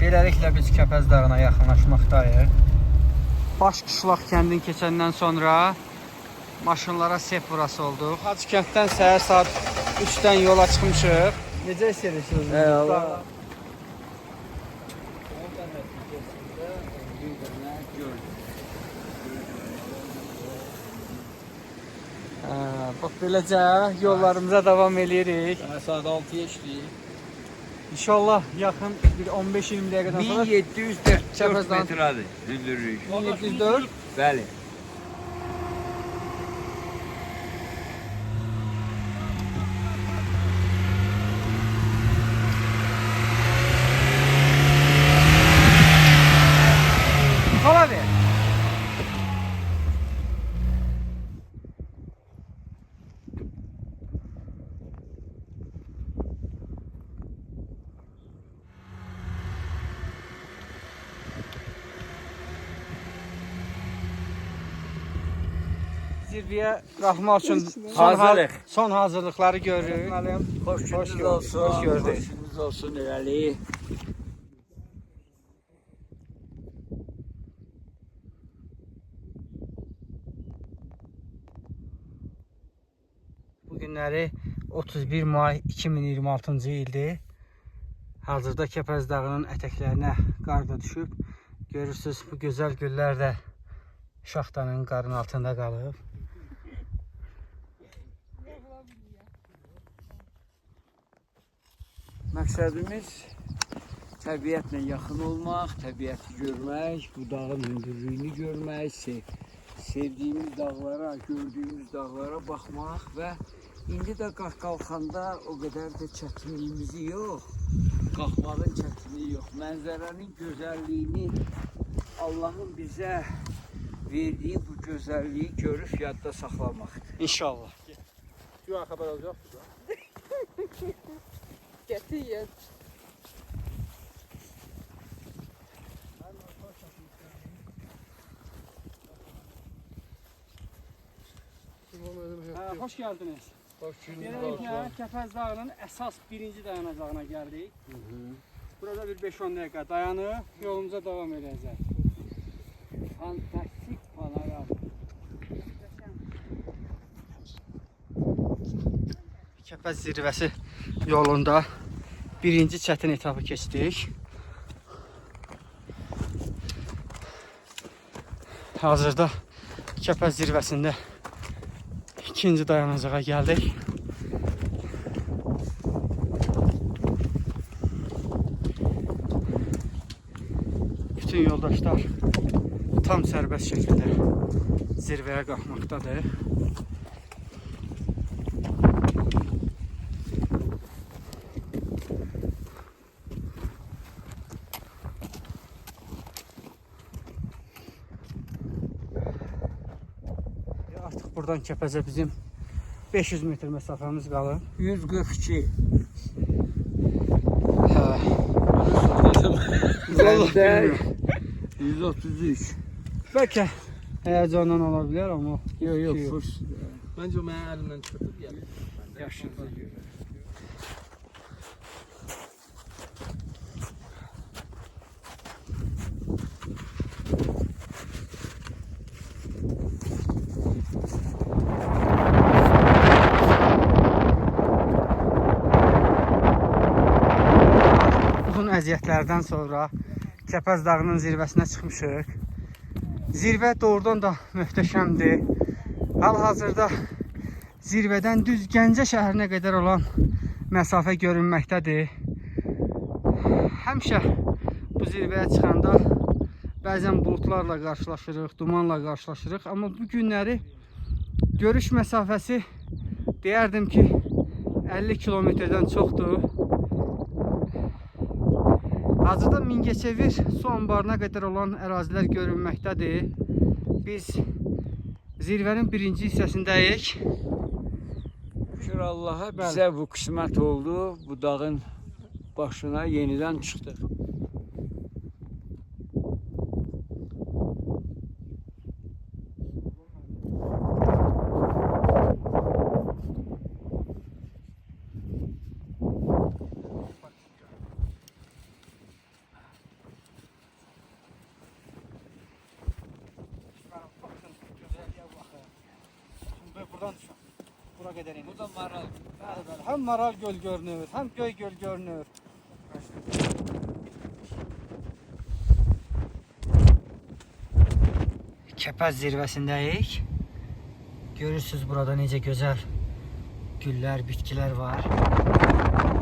Beləliklə biz Kəpəz dağına yaxınlaşmaqdayıq. Baş Qışlaq kəndini keçəndən sonra maşınlara sep burası olduq. Hacı kənddən səhər saat 3-dən yola çıxmışıq. Necə hiss edirsiniz? Bax beləcə yollarımıza davam edirik. Saat 6'ya işləyir. İnşallah yaxın bir 15-20 dəqiqədən sonra 1704 metradır hündürlük. 1704. Bəli. Kola ver. Zirvəyə qalxmaq üçün son hazırlıqları görürük. Hoş gördük. Hoş gördük. Hoşunuz olsun irəli. Bu günləri 31 may 2026-cı ildir. Hazırda Kəpəz dağının ətəklərinə qar da düşüb. Görürsünüz bu gözəl güllər də şaxtanın qarın altında qalıb. Məqsədimiz təbiətlə yaxın olmaq, təbiəti görmək, bu dağın hündürlüyünü görmək, sevdiyimiz dağlara, gördüyümüz dağlara baxmaq və indi də qalxanda o qədər də çətinliyimiz yox, qalxmağın çətinliyi yox, mənzərənin gözəlliyini, Allahın bizə verdiyi bu gözəlliyi görüb yadda saxlamaqdır. İnşallah. Güya xəbər alacaqsınız da. Qətiyyən. Hoş geldiniz. Hoş Beləliklə Kəpəz dağının əsas birinci dayanacağına gəldik. Burada bir 5-10 dəqiqə dayanıb yolumuza davam edəcək. Fantastik panoram. Kəpəz zirvəsi yolunda birinci çətin etapı keçdik. Hazırda Kəpəz zirvəsində ikinci dayanacağa gəldik. Bütün yoldaşlar tam sərbəst şəkildə zirvəyə qalxmaqdadır. Artıq buradan Kəpəzə bizim 500 metr məsafəmiz qalır. 142. Vallahi 133. Bəlkə həyəcandan ola bilər amma Yox. Məncə o mənim əlimdən çıxıb gəlir. Yaşınıza görə. uzun əziyyətlərdən sonra Kəpəz dağının zirvəsinə çıxmışıq. Zirvə doğrudan da möhtəşəmdir. Hal-hazırda zirvədən düz Gəncə şəhərinə qədər olan məsafə görünməkdədir. Həmişə bu zirvəyə çıxanda bəzən buludlarla qarşılaşırıq, dumanla qarşılaşırıq. Amma bu günləri görüş məsafəsi deyərdim ki 50 kilometrdən çoxdur. Hazırda Mingəçevir su anbarına qədər olan ərazilər görünməkdədir. Biz zirvənin birinci hissəsindəyik. Şükür Allah'a bizə bu qismət oldu. Bu dağın başına yenidən çıxdıq. o qədər enir. Bu da maral. Bəli, bəli. Həm Maral göl görünür, həm Göy göl görünür. Kəpəz zirvəsindəyik. Görürsüz burada necə gözəl güllər, bitkilər var.